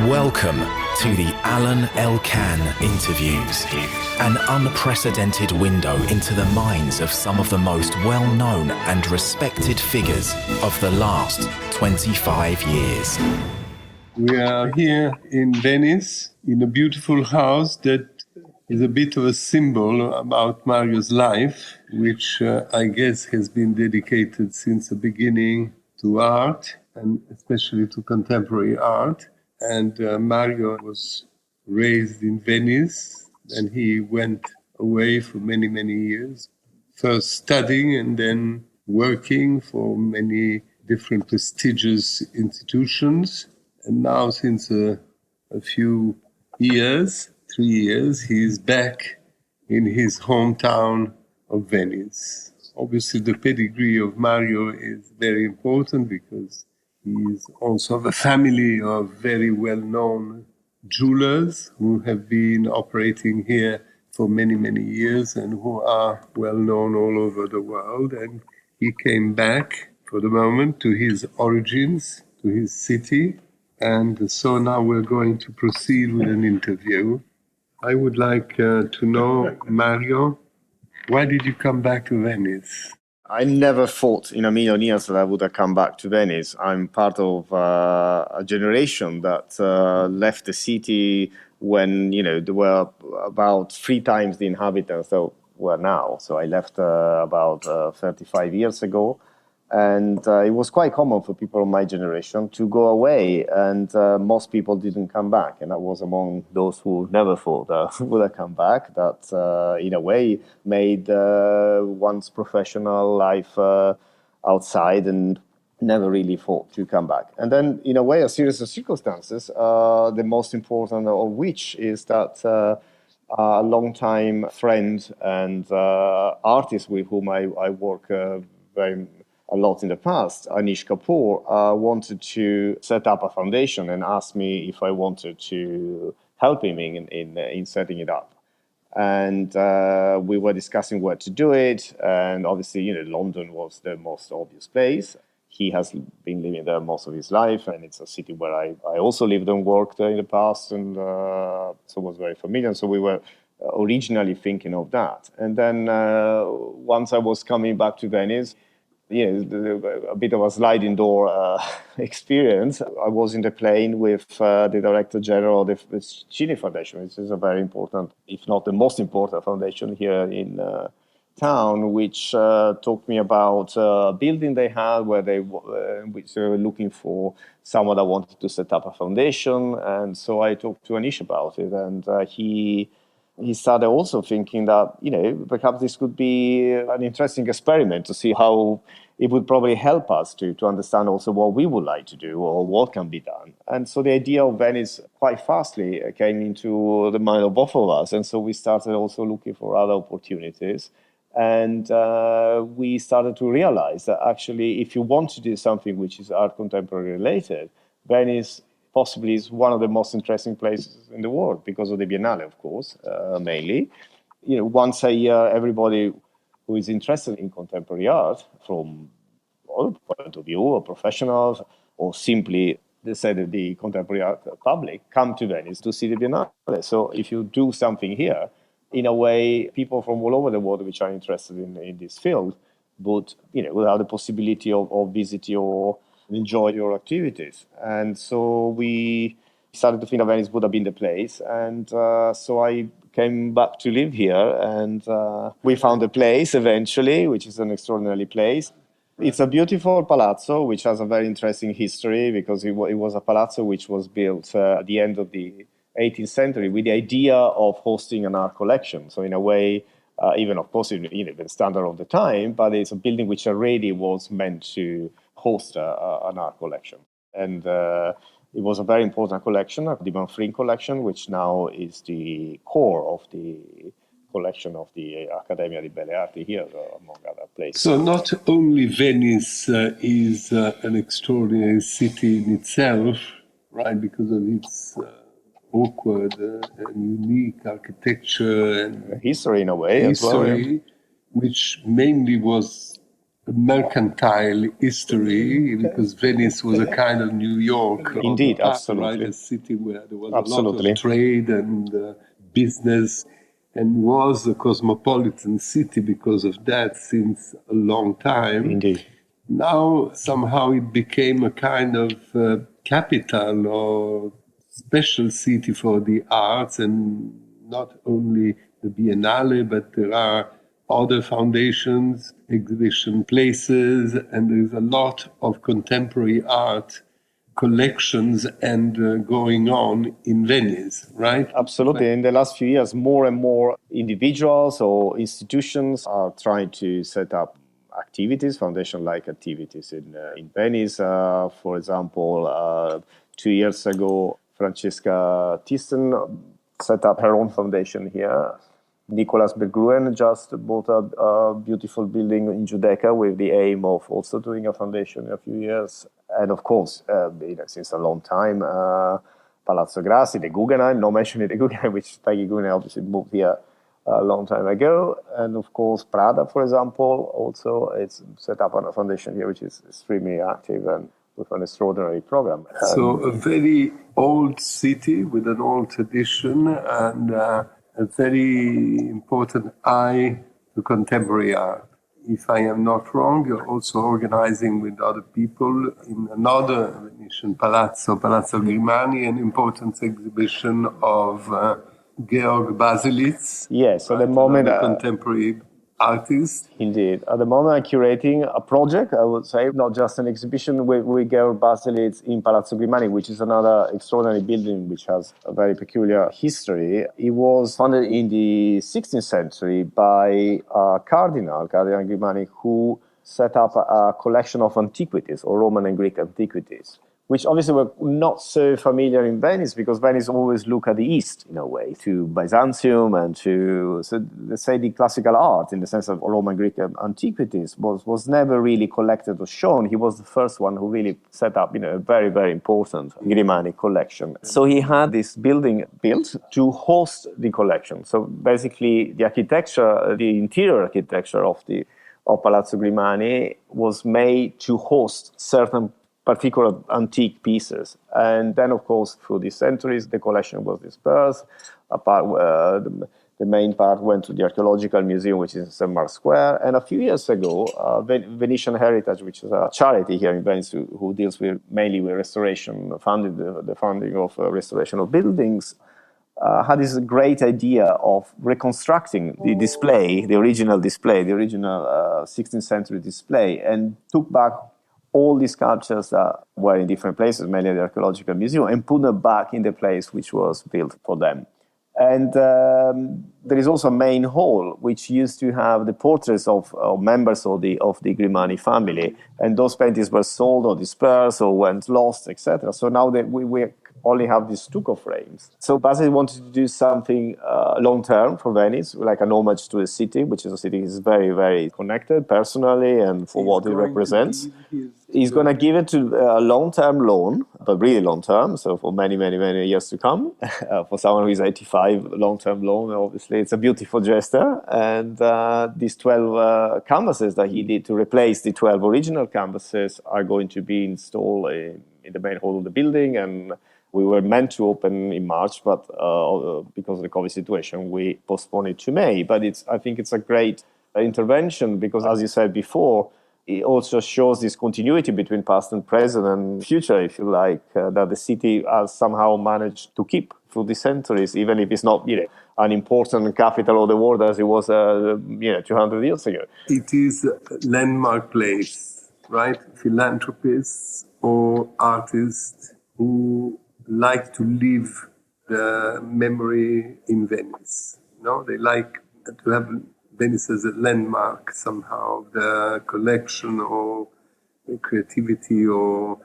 Welcome to the Alain Elkann interviews, an unprecedented window into the minds of some of the most well-known and respected figures of the last 25 years. We are here in Venice, in a beautiful house that is a bit of a symbol about Mario's life, which I guess has been dedicated since the beginning to art, and especially to contemporary art. And Mario was raised in Venice, and he went away for many, many years, first studying and then working for many different prestigious institutions. And now, since a few years, 3 years, he is back in his hometown of Venice. Obviously, the pedigree of Mario is very important because he is also of a family of very well-known jewelers who have been operating here for many, many years and who are well-known all over the world. And he came back for the moment to his origins, to his city. And so now we're going to proceed with an interview. I would like to know, Mario, why did you come back to Venice? I never thought in a million years that I would have come back to Venice. I'm part of a generation that left the city when, there were about 3 times the inhabitants that were now. So I left about 35 years ago. And it was quite common for people of my generation to go away, and most people didn't come back. And I was among those who never thought would have come back. That, in a way, made one's professional life outside and never really thought to come back. And then, in a way, a series of circumstances, the most important of which is that a longtime friend and artist with whom I work a lot in the past, Anish Kapoor, wanted to set up a foundation and asked me if I wanted to help him in setting it up. And we were discussing where to do it. And obviously, London was the most obvious place. He has been living there most of his life. And it's a city where I also lived and worked in the past. And so was very familiar. So we were originally thinking of that. And then once I was coming back to Venice, a bit of a sliding door experience. I was in the plane with the Director General of the Cini Foundation, which is a very important, if not the most important foundation here in town, which talked me about a building they had which they were looking for someone that wanted to set up a foundation. And so I talked to Anish about it, and he started also thinking that, perhaps this could be an interesting experiment to see how it would probably help us to understand also what we would like to do or what can be done. And so the idea of Venice quite fastly came into the mind of both of us. And so we started also looking for other opportunities. And we started to realize that actually, if you want to do something which is art contemporary related, Venice possibly is one of the most interesting places in the world because of the Biennale, of course, mainly. Once a year, everybody who is interested in contemporary art from all point of view, or professionals, or simply, they said, the contemporary art public, come to Venice to see the Biennale. So if you do something here, in a way, people from all over the world which are interested in this field would have the possibility of visiting or enjoy your activities. And so we started to think that Venice would have been the place. And so I came back to live here, and we found a place eventually, which is an extraordinary place. It's a beautiful palazzo, which has a very interesting history because it was a palazzo which was built at the end of the 18th century with the idea of hosting an art collection. So in a way, even of course, the standard of the time, but it's a building which already was meant to host an art collection. And it was a very important collection, the Manfrin collection, which now is the core of the collection of the Accademia di Belle Arti here, among other places. So not only Venice is an extraordinary city in itself, right, because of its awkward and unique architecture and history in a way, history, as well, yeah. Which mainly was mercantile history, because Venice was a kind of New York of Indeed, the past, absolutely. right? A city where there was Absolutely. a lot of trade and business, and was a cosmopolitan city because of that since a long time. Indeed. Now somehow it became a kind of capital or special city for the arts, and not only the Biennale, but there are other foundations, exhibition places, and there's a lot of contemporary art collections and going on in Venice, right? Absolutely. In the last few years, more and more individuals or institutions are trying to set up activities, foundation-like activities in Venice. For example, 2 years ago, Francesca Thyssen set up her own foundation here. Nicolas Bergruen just bought a beautiful building in Giudecca with the aim of also doing a foundation in a few years. And of course, since a long time, Palazzo Grassi, the Guggenheim, not mentioning the Guggenheim, which Peggy Guggenheim obviously moved here a long time ago. And of course, Prada, for example, also it's set up on a foundation here, which is extremely active and with an extraordinary program. So a very old city with an old tradition and a very important eye to contemporary art. If I am not wrong, you're also organizing with other people in another Venetian palazzo, Palazzo Grimani, an important exhibition of Georg Baselitz. Yes, at the moment, contemporary artist. Indeed. At the moment, I'm curating a project, I would say, not just an exhibition with Georg Baselitz in Palazzo Grimani, which is another extraordinary building which has a very peculiar history. It was founded in the 16th century by Cardinal Grimani, who set up a collection of antiquities, or Roman and Greek antiquities, which obviously were not so familiar in Venice, because Venice always looked at the East, in a way, to Byzantium and to, so let's say, the classical art, in the sense of Roman Greek antiquities, was never really collected or shown. He was the first one who really set up, a very, very important Grimani collection. So he had this building built to host the collection. So basically, the architecture, the interior architecture of Palazzo Grimani was made to host certain particular antique pieces. And then, of course, through the centuries, the collection was dispersed. The main part went to the Archaeological Museum, which is in St. Mark's Square. And a few years ago, Venetian Heritage, which is a charity here in Venice who deals mainly with restoration, the funding of restoration of buildings, had this great idea of reconstructing the display, the original 16th century display, and took back all these sculptures that were in different places, mainly at the Archaeological Museum, and put them back in the place which was built for them. And there is also a main hall, which used to have the portraits of members of the Grimani family. And those paintings were sold or dispersed or went lost, etc. So now that we only have these stucco frames. So Basil wanted to do something long-term for Venice, like an homage to the city, which is a city is very, very connected personally and for what it represents. He's going to give it to a long-term loan, but really long-term, so for many, many, many years to come. For someone who is 85, long-term loan, obviously, it's a beautiful gesture. And these 12 canvases that he did to replace the 12 original canvases are going to be installed in the main hall of the building. And we were meant to open in March, but because of the COVID situation, we postponed it to May. But I think it's a great intervention because, as you said before, it also shows this continuity between past and present and future, if you like, that the city has somehow managed to keep through the centuries, even if it's not, an important capital of the world as it was, 200 years ago. It is a landmark place, right? Philanthropists or artists who like to live the memory in Venice. They like to have Venice as a landmark somehow, the collection or the creativity or,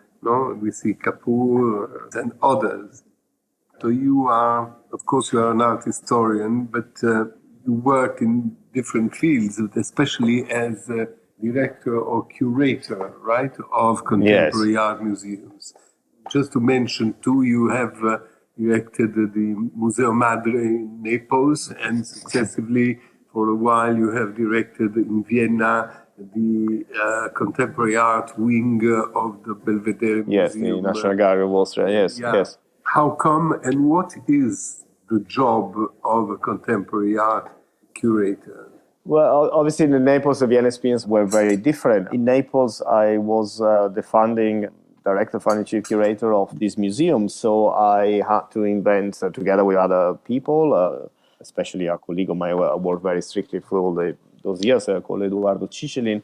we see Kapoor and others. So you are an art historian, but you work in different fields, especially as a director or curator, right, of contemporary art museums. Just to mention too, you have directed the Museo Madre in Naples, and successively for a while you have directed in Vienna the contemporary art wing of the Belvedere Yes, Museum. the National Gallery of Austria, yes, Yeah. yes. How come and what is the job of a contemporary art curator? Well, obviously, in Naples, the Vienna experience were very different. In Naples, I was the founding chief curator of this museum. So I had to invent, together with other people, especially a colleague of mine who I worked very strictly for all those years, called Eduardo Cicilin.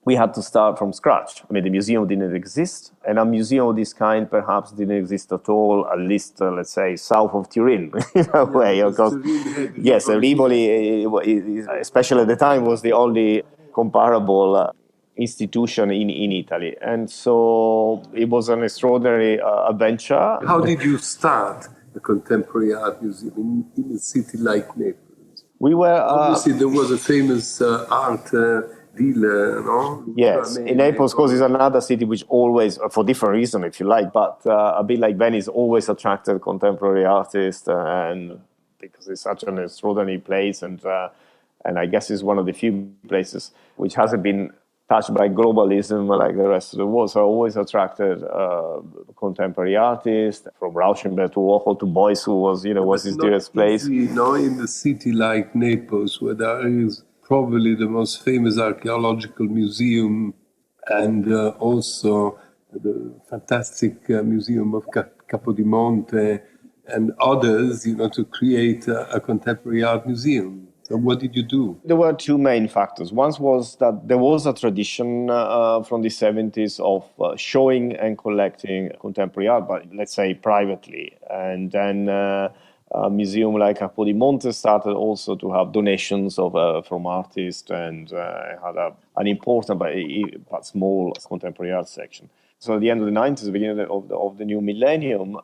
We had to start from scratch. I mean, the museum didn't exist, and a museum of this kind perhaps didn't exist at all, at least, let's say, south of Turin, in a way. Because, yes, Rivoli, especially at the time, was the only comparable institution in Italy. And so it was an extraordinary adventure. How did you start a contemporary art museum in a city like Naples? We were... Obviously, there was a famous art dealer, no? Yes, in Naples, of course, is another city which always, for different reasons, if you like, but a bit like Venice, always attracted contemporary artists, and because it's such an extraordinary place, and I guess it's one of the few places which hasn't been touched by globalism like the rest of the world. So I always attracted contemporary artists, from Rauschenberg to Warhol to Beuys, who was his dearest place. In the city like Naples, where there is probably the most famous archaeological museum, and also the fantastic museum of Capodimonte and others, to create a contemporary art museum. So what did you do? There were two main factors. One was that there was a tradition from the 70s of showing and collecting contemporary art, but let's say privately. And then a museum like Capodimonte started also to have donations from artists, and had an important but small contemporary art section. So at the end of the 90s, beginning of the new millennium,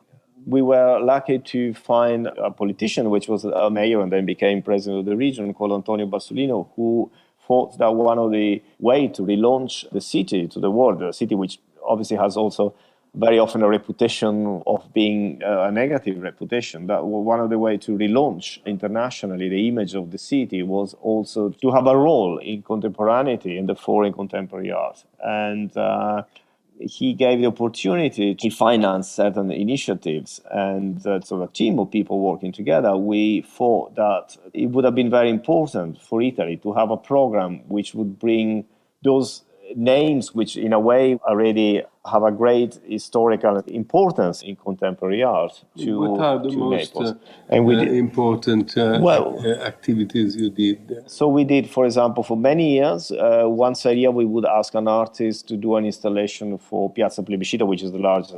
we were lucky to find a politician, which was a mayor and then became president of the region, called Antonio Bassolino, who thought that one of the ways to relaunch the city to the world, a city which obviously has also very often a reputation of being a negative reputation, that one of the ways to relaunch internationally the image of the city was also to have a role in contemporaneity and therefore in contemporary art. And he gave the opportunity to finance certain initiatives, and so a team of people working together, we thought that it would have been very important for Italy to have a program which would bring those names which in a way already have a great historical importance in contemporary art to What are the Naples. most important activities you did? So we did, for example, for many years, once a year we would ask an artist to do an installation for Piazza Plebiscito, which is the largest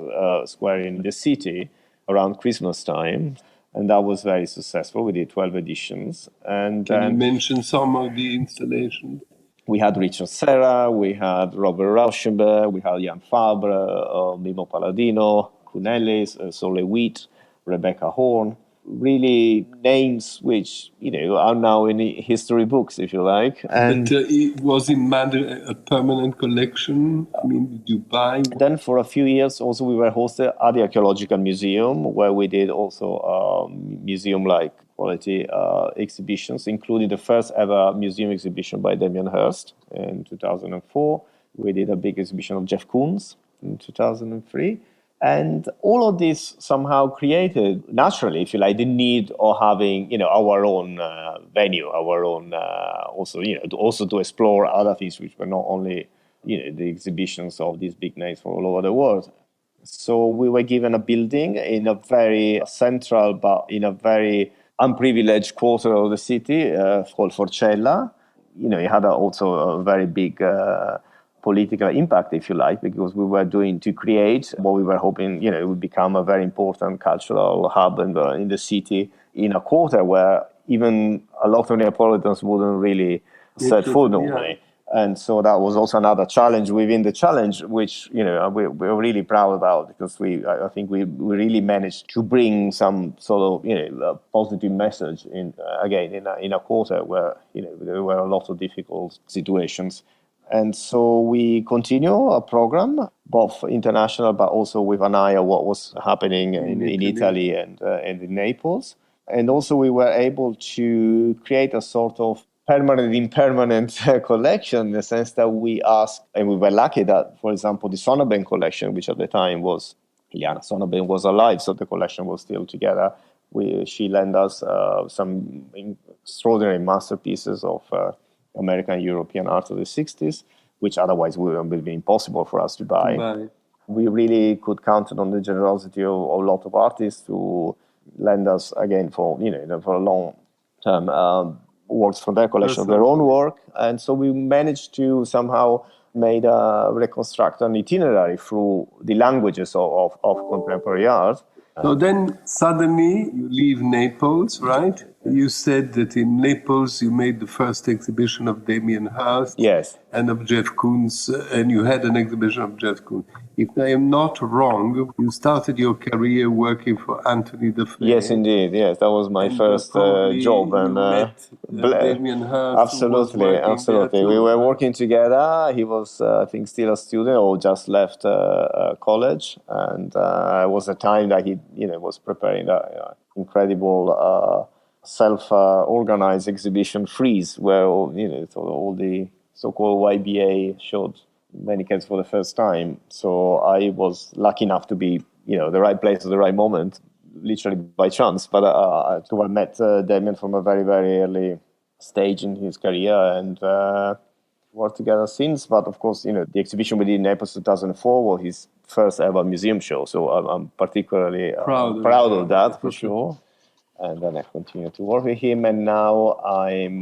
square in the city, around Christmas time. And that was very successful. We did 12 editions. And Can you mention some of the installations? We had Richard Serra, we had Robert Rauschenberg, we had Jan Fabre, Mimo Palladino, Cunellis, Sole Wheat, Rebecca Horn. Really names which, are now in history books, if you like. And but it was in Madrid a permanent collection? I mean, did you buy? Then for a few years also we were hosted at the Archaeological Museum, where we did also museum-like quality exhibitions, including the first ever museum exhibition by Damien Hirst in 2004. We did a big exhibition of Jeff Koons in 2003. And all of this somehow created, naturally, if you like, the need of having, our own venue, our own, also to explore other things which were not only, the exhibitions of these big names from all over the world. So we were given a building in a very central, but in a very unprivileged quarter of the city called Forcella. It had also a very big political impact, if you like, because we were doing to create what we were hoping, it would become a very important cultural hub in the city, in a quarter where even a lot of Neapolitans wouldn't really set foot normally. And so that was also another challenge within the challenge, which we're really proud about, because I think we really managed to bring some sort of a positive message in a quarter where there were a lot of difficult situations. And so we continue a program, both international, but also with an eye on what was happening in Italy and in Naples. And also we were able to create a sort of permanent, impermanent collection, in the sense that we asked, and we were lucky that, for example, the Sonnabend collection, which at the time was, Iliana Sonnabend was alive, so the collection was still together. She lent us some extraordinary masterpieces of American and European art of the 60s, which otherwise would be impossible for us to buy. We really could count on the generosity of a lot of artists to lend us, again, for a long term, works from their collection, their own work. And so we managed to somehow reconstruct an itinerary through the languages of contemporary art. So then suddenly you leave Naples, right? You said that in Naples you made the first exhibition of Damien Hirst. Yes. And of Jeff Koons, and you had an exhibition of Jeff Koons. If I am not wrong, you started your career working for Anthony Defray. Yes, indeed. Yes, that was my first job. And Damien Hirst. Absolutely. We were working together. He was, I think, still a student or just left college. And it was a time that he, was preparing that incredible self-organized exhibition Freeze, where all the so-called YBA showed mannequins for the first time. So I was lucky enough to be, the right place at the right moment, literally by chance. But I met Damien from a very, very early stage in his career, and worked together since. But of course, the exhibition we did in Naples 2004 was his first ever museum show. So I'm particularly proud of that, for sure. And then I continue to work with him, and now I'm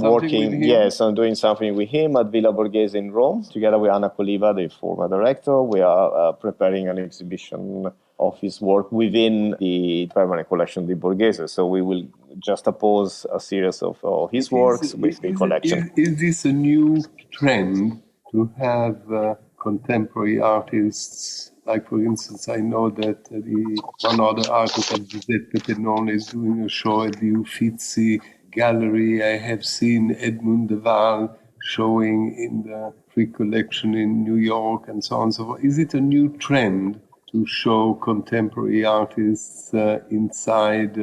working. Yes, I'm doing something with him at Villa Borghese in Rome, together with Anna Coliva, the former director. We are preparing an exhibition of his work within the permanent collection of Borghese. So we will juxtapose a series of his works with the collection. Is this a new trend to have contemporary artists? Like, for instance, I know that one other artist, Giuseppe Pennone, is doing a show at the Uffizi Gallery. I have seen Edmund de Waal showing in the Free Collection in New York, and so on and so forth. Is it a new trend to show contemporary artists inside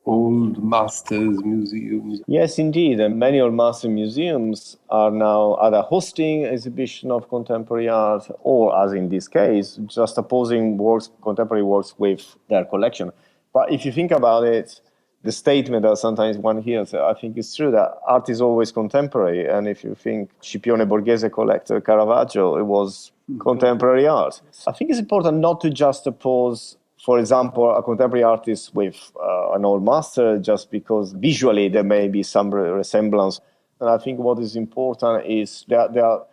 old masters museums? Yes, indeed. And many old master museums are now either hosting exhibition of contemporary art, or, as in this case, just opposing contemporary works with their collection. But if you think about it, the statement that sometimes one hears, I think it's true that art is always contemporary. And if you think Scipione Borghese collector Caravaggio, it was contemporary art. I think it's important not to just oppose, for example, a contemporary artist with an old master just because visually there may be some resemblance. And I think what is important is that there are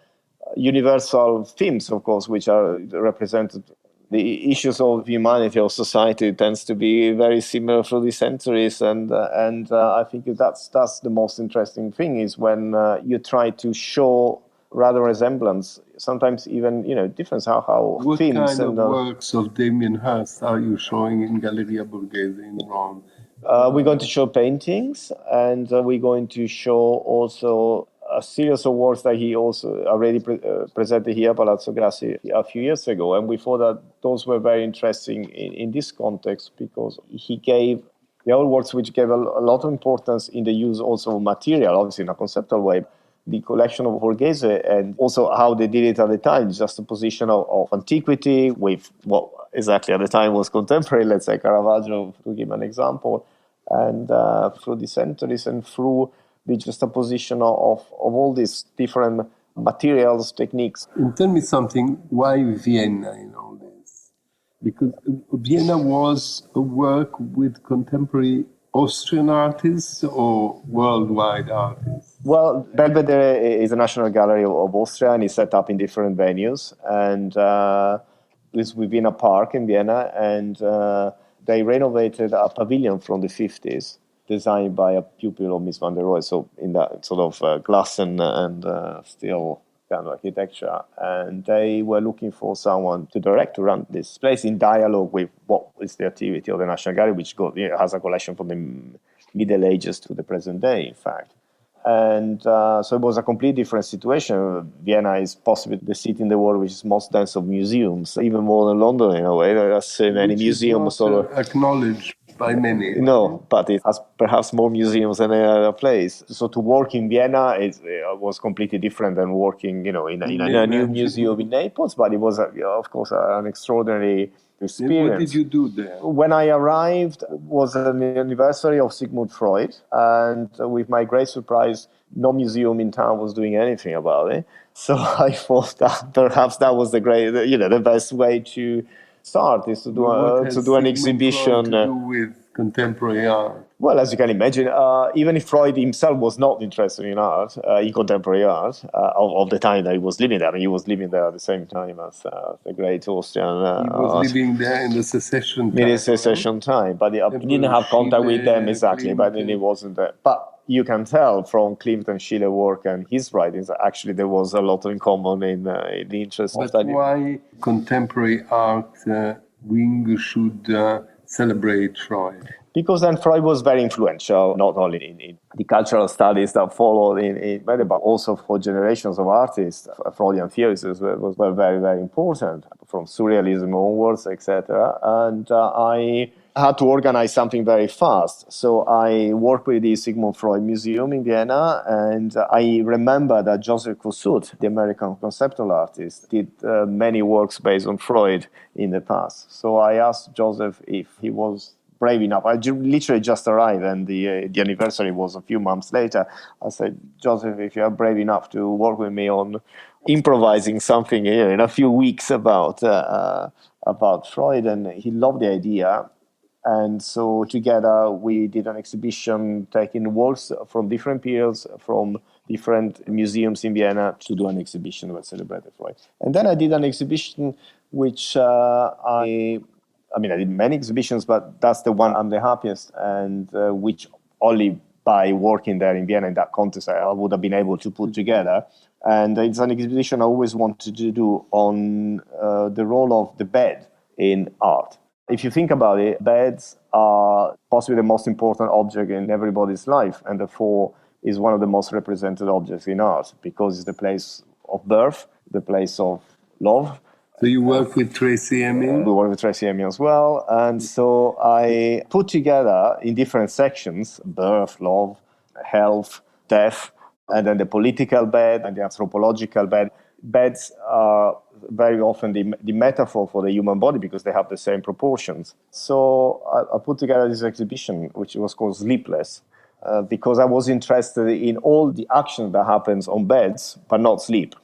universal themes, of course, which are represented. The issues of humanity or society tends to be very similar through the centuries, and I think that's the most interesting thing, is when you try to show rather resemblance, sometimes even difference. How what themes kind of works of Damien Hirst are you showing in Galleria Borghese in Rome? We're going to show paintings, and we're going to show also a series of works that he also already presented here at Palazzo Grassi a few years ago. And we thought that those were very interesting in this context, because he gave the old works which gave a lot of importance in the use also of material, obviously in a conceptual way. The collection of Borghese, and also how they did it at the time, just a position of antiquity with what exactly at the time was contemporary, let's say Caravaggio, to give an example, and through the centuries and through the juxtaposition of all these different materials, techniques. And tell me something, why Vienna in all this? Because Vienna was a work with contemporary Austrian artists or worldwide artists? Well, Belvedere is a national gallery of Austria, and it's set up in different venues. And it's within a park in Vienna, and they renovated a pavilion from the 50s, designed by a pupil of Miss van der Rohe, so in that sort of glass and steel kind of architecture. And they were looking for someone to run this place in dialogue with what is the activity of the National Gallery, which has a collection from the Middle Ages to the present day, in fact. And so it was a completely different situation. Vienna is possibly the city in the world which is most dense of museums, even more than London in a way. There are so many museums. Acknowledged by many. No, but it has perhaps more museums than any other place. So to work in Vienna was completely different than working, in a new museum in Naples. But it was, of course, an extraordinary experience. What did you do there? When I arrived, was an anniversary of Sigmund Freud, and with my great surprise, no museum in town was doing anything about it. So I thought that perhaps that was the best way to start is to do an exhibition. Freud to do with contemporary art? Well, as you can imagine, even if Freud himself was not interested in art, in contemporary art, of the time that he was living there. I mean, he was living there at the same time as the great Austrian. He was living there in the secession time. In the secession time, but he didn't have contact with them exactly, but then he wasn't there. But you can tell from Klimt and Schiller's work and his writings that actually there was a lot in common in the interest of study. But why contemporary art wing should celebrate Freud? Because then Freud was very influential, not only in the cultural studies that followed but also for generations of artists. Freudian theories were very, very important, from surrealism onwards, etc. And I had to organize something very fast. So I worked with the Sigmund Freud Museum in Vienna, and I remember that Joseph Kosuth, the American conceptual artist, did many works based on Freud in the past. So I asked Joseph if he was brave enough. I literally just arrived, and the anniversary was a few months later. I said, Joseph, if you are brave enough to work with me on improvising something here in a few weeks about Freud, and he loved the idea. And so together we did an exhibition taking works from different periods, from different museums in Vienna, to do an exhibition that celebrated Freud. And then I did an exhibition which I did many exhibitions, but that's the one I'm the happiest, and which only by working there in Vienna in that context I would have been able to put together. And it's an exhibition I always wanted to do on the role of the bed in art. If you think about it, beds are possibly the most important object in everybody's life, and therefore is one of the most represented objects in art, because it's the place of birth, the place of love. So you work with Tracy Emin? We work with Tracy Emin as well. And so I put together in different sections, birth, love, health, death, and then the political bed and the anthropological bed. Beds are very often the metaphor for the human body because they have the same proportions. So I put together this exhibition, which was called Sleepless, because I was interested in all the action that happens on beds, but not sleep,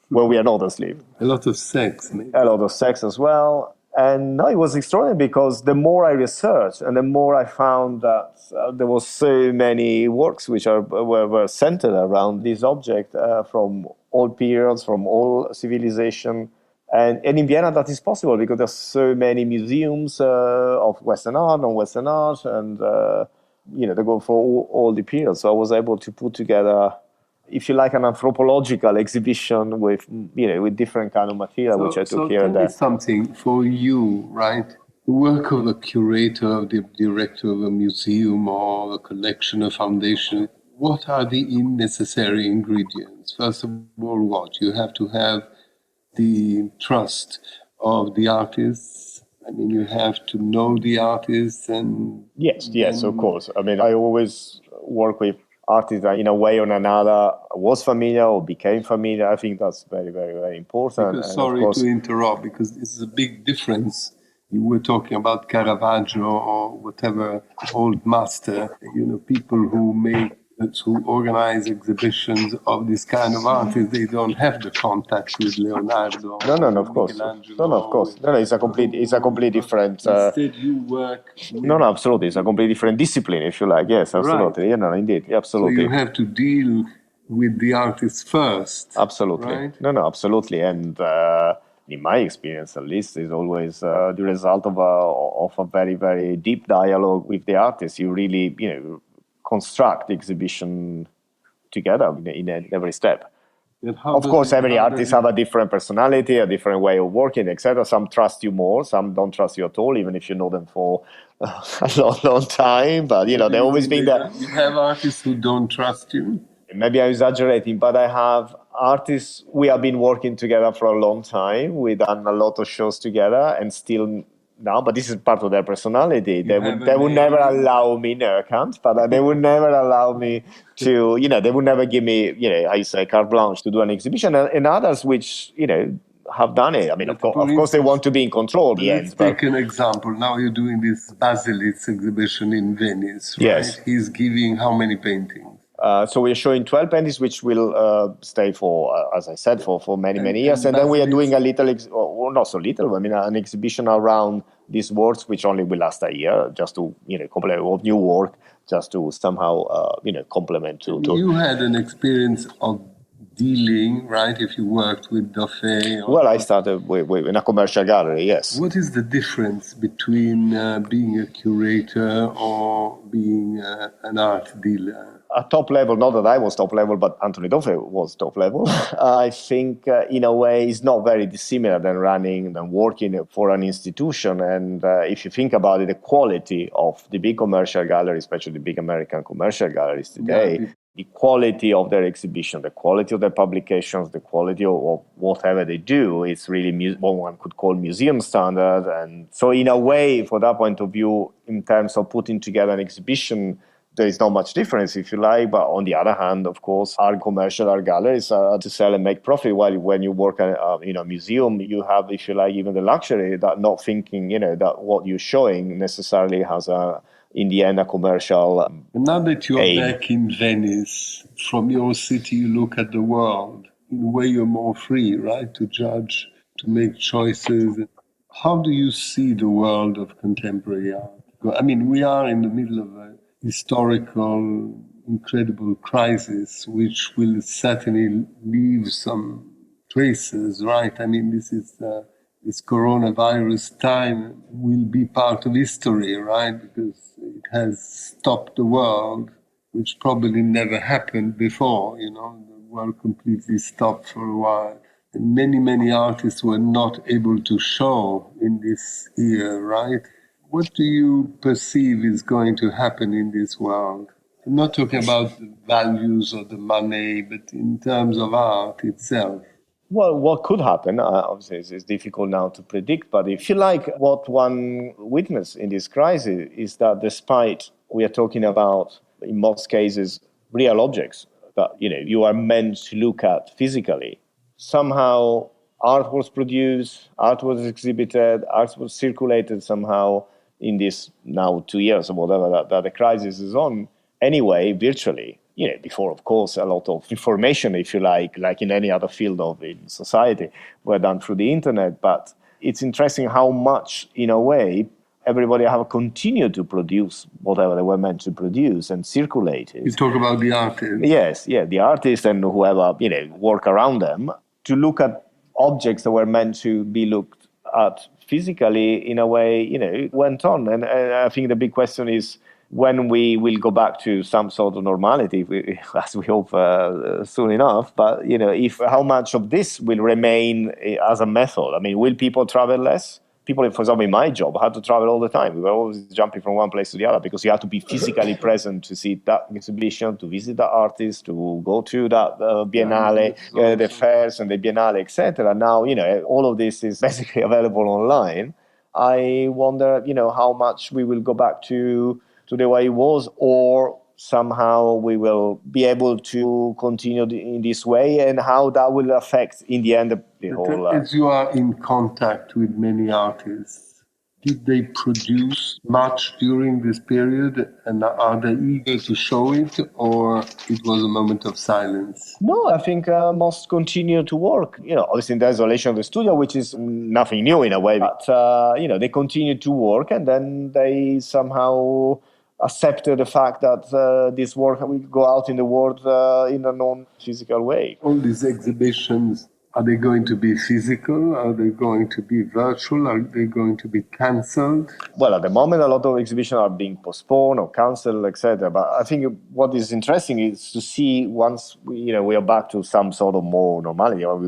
when we are not asleep. A lot of sex, maybe. A lot of sex as well. And no, it was extraordinary because the more I researched and the more I found that there was so many works which were centered around this object from all periods, from all civilization. And in Vienna that is possible because there's so many museums of Western art, non-Western art, and they go for all the periods. So I was able to put together, if you like, an anthropological exhibition with different kind of material, which I took here and there. So tell me something for you, right? The work of the curator, of the director of a museum or a collection, a foundation. What are the necessary ingredients? First of all, what? You have to have the trust of the artists. I mean, you have to know the artists and... Yes, of course. I mean, I always work with artists that in a way or another was familiar or became familiar. I think that's very, very, very important. Because, sorry to interrupt, because this is a big difference. You were talking about Caravaggio or whatever old master, people who organize exhibitions of this kind of artists, they don't have the contact with Leonardo. No, of course. No, it's a complete different. Instead, you work. No, absolutely, it's a completely different discipline, if you like. Yes, absolutely. Right. Indeed, absolutely. So you have to deal with the artists first. Absolutely. Right? No, absolutely, and. In my experience, at least, is always the result of a very, very deep dialogue with the artist. You really, construct the exhibition together in every step. Of course, every artist have a different personality, a different way of working, etc. Some trust you more, some don't trust you at all, even if you know them for a long time. But they always been there. You have artists who don't trust you. Maybe I'm exaggerating, but I have artists, we have been working together for a long time. We've done a lot of shows together and still now, but this is part of their personality. They would name? never allow me, no, I can't, but they would never allow me to, they would never give me, how you say, carte blanche to do an exhibition. And others which, have done it. I mean, of course, they want to be in control at the end. Let's take an example. Now you're doing this Basilitz exhibition in Venice, right? Yes. He's giving how many paintings? So we're showing 12 paintings, which will stay for, as I said, for many years. And then we are doing a little, or not so little, an exhibition around these works, which only will last a year, just to, complement with new work, just to somehow, complement to. You had an experience of dealing, right? If you worked with Dauphin. Well, I started in a commercial gallery, yes. What is the difference between being a curator or being an art dealer? At top level, not that I was top level, but Anthony Dauphin was top level. I think, in a way, it's not very dissimilar than working for an institution. And if you think about it, the quality of the big commercial galleries, especially the big American commercial galleries today, the quality of their exhibition, the quality of their publications, the quality of whatever they do, it's really what one could call museum standard. And so in a way, from that point of view, in terms of putting together an exhibition, there is not much difference, if you like. But on the other hand, of course, art galleries are to sell and make profit. While when you work in a museum, you have, if you like, even the luxury that not thinking, that what you're showing necessarily has in the end, a commercial And now that you're aim. back in Venice, from your city, you look at the world. In a way, you're more free, right, to judge, to make choices. How do you see the world of contemporary art? I mean, we are in the middle of a historical, incredible crisis, which will certainly leave some traces, right? I mean, this coronavirus time will be part of history, right? Because it has stopped the world, which probably never happened before, the world completely stopped for a while. And many artists were not able to show in this year, right? What do you perceive is going to happen in this world? I'm not talking about the values or the money, but in terms of art itself. Well, what could happen, obviously, it's difficult now to predict, but if you like, what one witnessed in this crisis is that despite we are talking about, in most cases, real objects that, you are meant to look at physically, somehow art was produced, art was exhibited, art was circulated somehow in this now 2 years or whatever that the crisis is on, anyway, virtually. Before, of course, a lot of information, if you like in any other field in society, were done through the internet. But it's interesting how much, in a way, everybody have continued to produce whatever they were meant to produce and circulate it. You talk about the artists. Yes, the artists and whoever, work around them, to look at objects that were meant to be looked at physically, in a way, went on. And I think the big question is, when we will go back to some sort of normality, as we hope soon enough, but how much of this will remain as a method? I mean, will people travel less? People, for example, in my job, had to travel all the time. We were always jumping from one place to the other because you had to be physically present to see that exhibition, to visit the artist, to go to that biennale, the fairs and the biennale, etc. Now, all of this is basically available online. I wonder, how much we will go back to the way it was, or somehow we will be able to continue in this way, and how that will affect, in the end, the whole... As you are in contact with many artists, did they produce much during this period, and are they eager to show it, or it was a moment of silence? No, I think most continue to work, obviously in the isolation of the studio, which is nothing new in a way, but, they continue to work, and then they somehow accepted the fact that this work will go out in the world in a non-physical way. All these exhibitions, are they going to be physical? Are they going to be virtual? Are they going to be cancelled? Well, at the moment, a lot of exhibitions are being postponed or cancelled, etc. But I think what is interesting is to see once we are back to some sort of more normality, or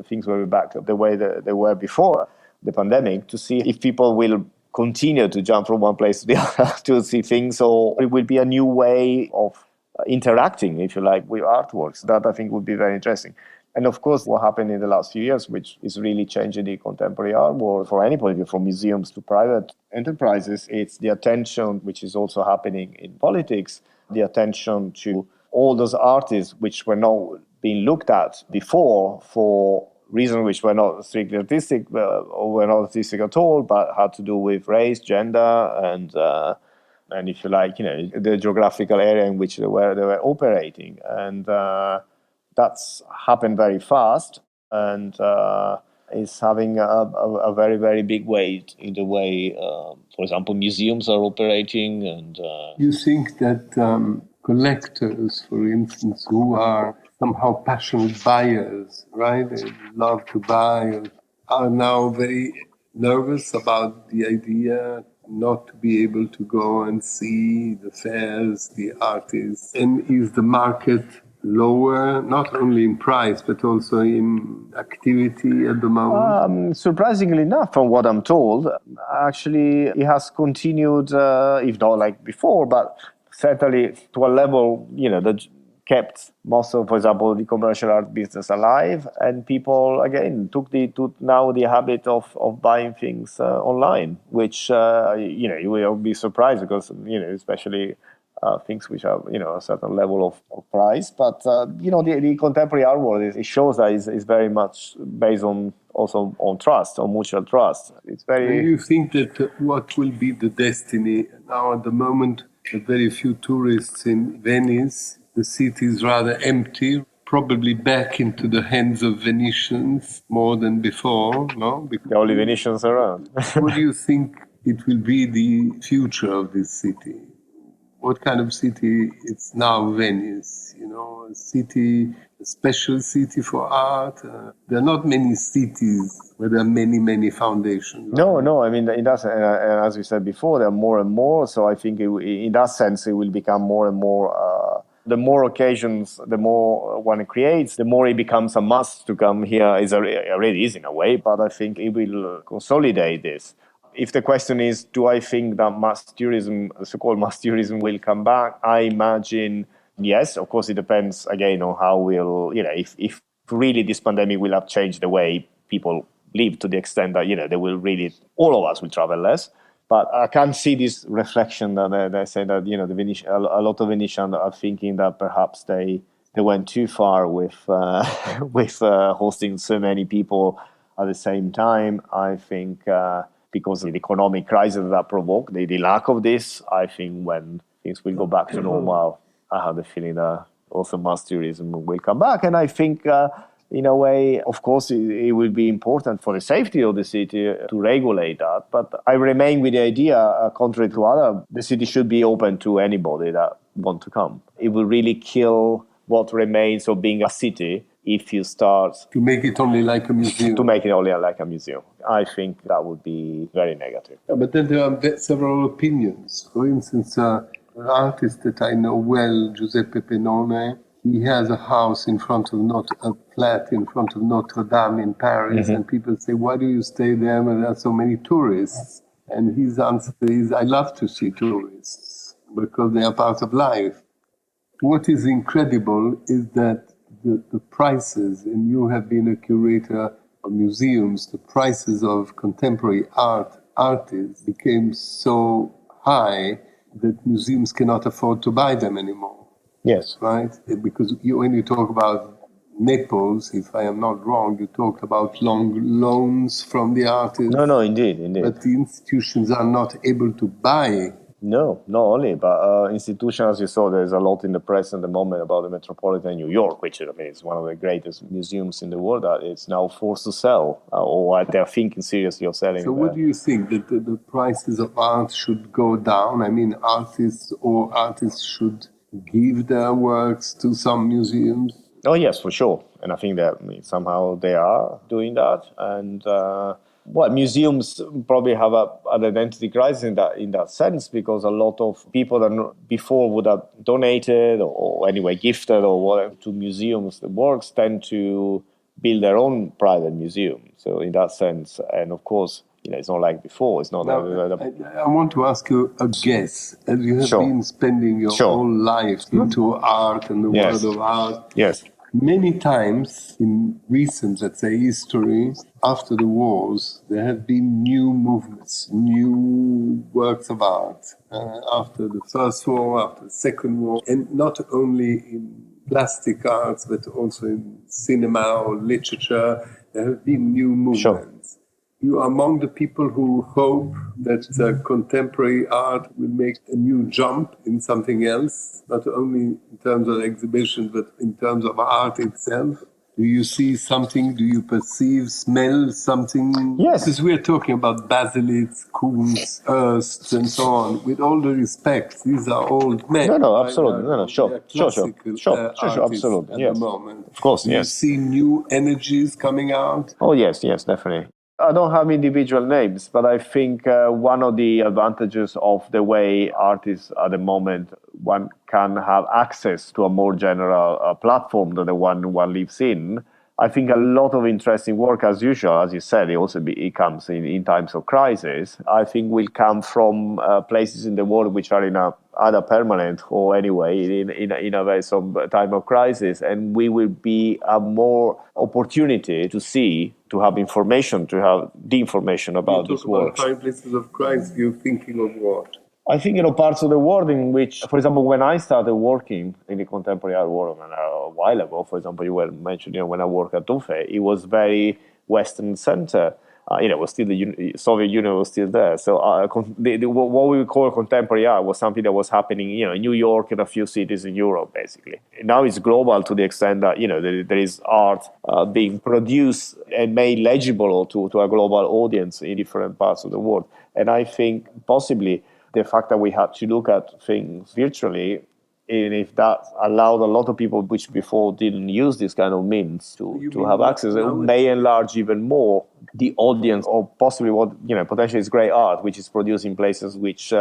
things will be back the way that they were before the pandemic, to see if people will continue to jump from one place to the other to see things, or it will be a new way of interacting, if you like, with artworks. That I think would be very interesting. And of course, what happened in the last few years, which is really changing the contemporary art world for anybody, from museums to private enterprises, it's the attention, which is also happening in politics, the attention to all those artists which were not being looked at before for reasons which were not strictly artistic or were not artistic at all, but had to do with race, gender, and if you like, the geographical area in which they were operating. And that's happened very fast, and is having a very, very big weight in the way, for example, museums are operating. And you think that collectors, for instance, who are somehow passionate buyers, right? They love to buy, are now very nervous about the idea not to be able to go and see the fairs, the artists. And is the market lower, not only in price, but also in activity at the moment? Surprisingly enough, from what I'm told, actually it has continued, if not like before, but certainly to a level, that kept most of, for example, the commercial art business alive, and people again took now the habit of buying things online, which you will be surprised because especially things which are a certain level of price, but the contemporary art world it shows that is very much based on also on trust, on mutual trust. It's very. Do you think that what will be the destiny now at the moment? Very few tourists in Venice. The city is rather empty, probably back into the hands of Venetians more than before, no? Because the only Venetians around. What do you think it will be the future of this city? What kind of city is now Venice? A city, a special city for art? There are not many cities where there are many, many foundations. Right? No. I mean, in that, as we said before, there are more and more. So I think in that sense, it will become more and more. The more occasions, the more one creates, the more it becomes a must to come here. It already is in a way, but I think it will consolidate this. If the question is, do I think that mass tourism, so-called mass tourism, will come back? I imagine yes. Of course, it depends again on how we'll, if really this pandemic will have changed the way people live to the extent that they will really, all of us will travel less. But I can't see this reflection that they say that a lot of Venetians are thinking that perhaps they went too far with hosting so many people at the same time. I think because of the economic crisis that provoked the lack of this, I think when things will go back to normal, I have the feeling that also mass tourism will come back, and I think. In a way, of course, it will be important for the safety of the city to regulate that. But I remain with the idea, contrary to other, the city should be open to anybody that want to come. It will really kill what remains of being a city if you start to make it only like a museum. To make it only like a museum. I think that would be very negative. Yeah, but then there are several opinions. For instance, an artist that I know well, Giuseppe Pennone, he has a house in front of a flat in front of Notre Dame in Paris, and people say, "Why do you stay there when there are so many tourists?" And his answer is, "I love to see tourists because they are part of life." What is incredible is that the prices, and you have been a curator of museums, the prices of contemporary artists became so high that museums cannot afford to buy them anymore. Yes. Right? Because when you talk about Naples, if I am not wrong, you talked about long loans from the artists. No, indeed. But the institutions are not able to buy. No, not only, but institutions, as you saw, there's a lot in the press at the moment about the Metropolitan New York, which is one of the greatest museums in the world that it's now forced to sell, or they're thinking seriously of selling. So what do you think, that the prices of art should go down? I mean, artists should give their works to some museums? Oh, yes, for sure. And I think that somehow they are doing that. And museums probably have an identity crisis in that sense, because a lot of people that before would have donated or anyway gifted or whatever to museums, the works tend to build their own private museum. So in that sense, and of course, it's not like before. It's not. Now, I want to ask you a guess. As you have been spending your whole life into art and the world of art. Yes. Many times in recent, let's say, history, after the wars, there have been new movements, new works of art. After the First War, after the Second War, and not only in plastic arts, but also in cinema or literature, there have been new movements. Sure. You are among the people who hope that contemporary art will make a new jump in something else, not only in terms of exhibition, but in terms of art itself. Do you see something? Do you perceive, smell something? Yes. Because we are talking about basilics, Kunz, Ernst, and so on. With all the respect, these are old men. No, right? absolutely. No, sure. They are Sure, classical artists absolutely. at Yes. the moment. Of course, Do you yes. see new energies coming out? Oh, yes, definitely. I don't have individual names, but I think one of the advantages of the way art is at the moment, one can have access to a more general platform than the one lives in. I think a lot of interesting work, as usual, as you said, it comes in times of crisis. I think will come from places in the world which are in a either permanent or anyway in a very some time of crisis, and we will be a more opportunity to see, to have information, to have the information about this work. You talk about 5 places of crisis. You're thinking of what? I think, parts of the world in which, for example, when I started working in the contemporary art world a while ago, for example, you were mentioning when I worked at Tufe, it was very Western center. Was still the Soviet Union was still there. So what we call contemporary art was something that was happening, in New York and a few cities in Europe, basically. Now it's global to the extent that, there is art being produced and made legible to a global audience in different parts of the world. And I think possibly the fact that we had to look at things virtually, and if that allowed a lot of people which before didn't use this kind of means to have access, it may enlarge even more the audience, or possibly what potentially is great art, which is produced in places which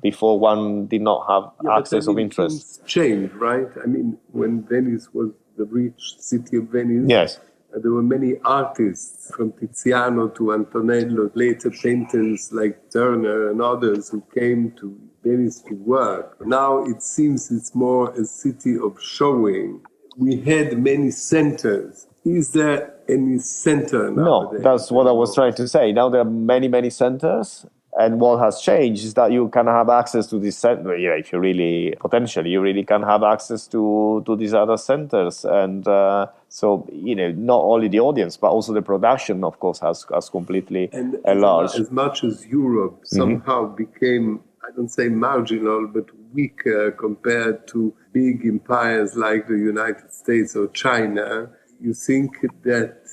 before one did not have access of interest. Things changed, right? I mean, when Venice was the rich city of Venice, yes, there were many artists, from Tiziano to Antonello, later painters like Turner and others who came to Venice to work. Now it seems it's more a city of showing. We had many centers. Is there any center nowadays? No, that's what I was trying to say. Now there are many, many centers. And what has changed is that you can have access to this center. If you really, potentially, you really can have access to these other centers. And so, not only the audience, but also the production, of course, has completely enlarged. As much as Europe somehow became, I don't say marginal, but weaker compared to big empires like the United States or China, you think that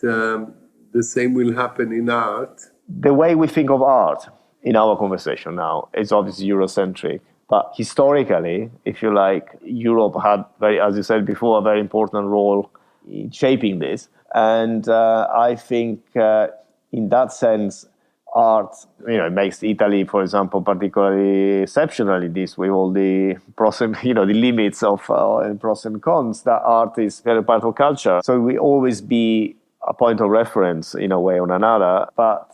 the same will happen in art? The way we think of art in our conversation now is obviously Eurocentric. But historically, if you like, Europe had, as you said before, a very important role in shaping this. And I think in that sense, art, it makes Italy, for example, particularly exceptional in this with all the pros and, the limits of pros and cons, that art is very part of culture. So we always be a point of reference in a way or another. But,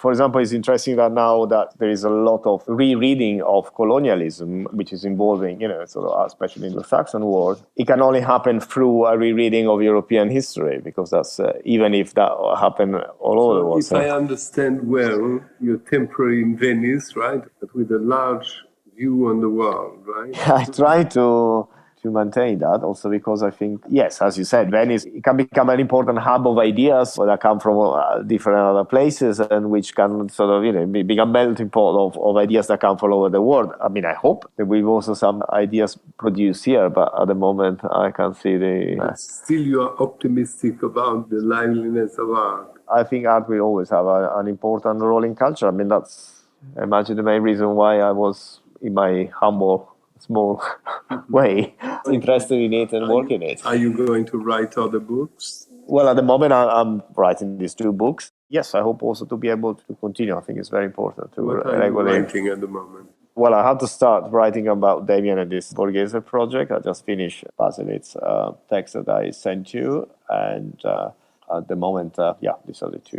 for example, it's interesting that now that there is a lot of rereading of colonialism, which is involving, especially in the Saxon world, it can only happen through a rereading of European history, because that's, even if that happened all over the world. If I understand well, you're temporary in Venice, right? But with a large view on the world, right? I try to maintain that, also because I think, yes, as you said, Venice, it can become an important hub of ideas that come from different other places, and which can sort of, be a melting pot of ideas that come from all over the world. I mean, I hope that we've also some ideas produced here, but at the moment I can't see Still, you are optimistic about the liveliness of art. I think art will always have an important role in culture. I mean, that's, I imagine, the main reason why I was, in my humble small way, interested in it and working it. Are you going to write other books? Well, at the moment, I'm writing these 2 books. Yes, I hope also to be able to continue. I think it's very important to What are you writing at the moment? Well, I had to start writing about Damien and this Borghese project. I just finished Basil's text that I sent you. And at the moment, these are the 2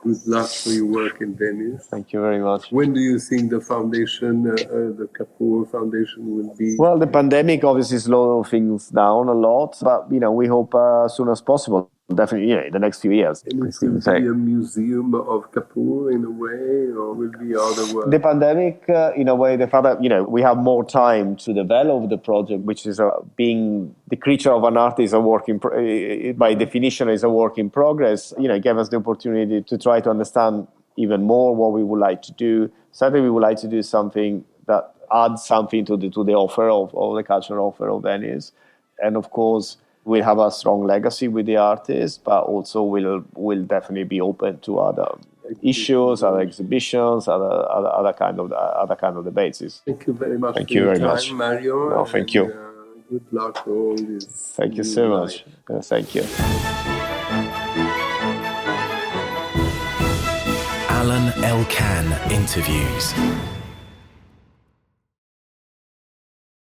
Good luck for your work in Venice. Thank you very much. When do you think the foundation, the Kapoor Foundation, will be? Well, the pandemic obviously slowed things down a lot, but we hope as soon as possible. Definitely, in the next few years. And it will be a museum of Kapoor in a way, or will be other work? The pandemic, in a way, the fact that we have more time to develop the project, which is being the creature of an art is a work in by definition is a work in progress. Gave us the opportunity to try to understand even more what we would like to do. Certainly, we would like to do something that adds something to the offer of the cultural offer of Venice, and of course, we'll have a strong legacy with the artists, but also we'll definitely be open to other issues, other exhibitions, other kind of debates. Thank you very much. Thank you very much, Mario. No, thank you. Good luck for all this. Thank you so much. Thank you. Alain Elkann interviews.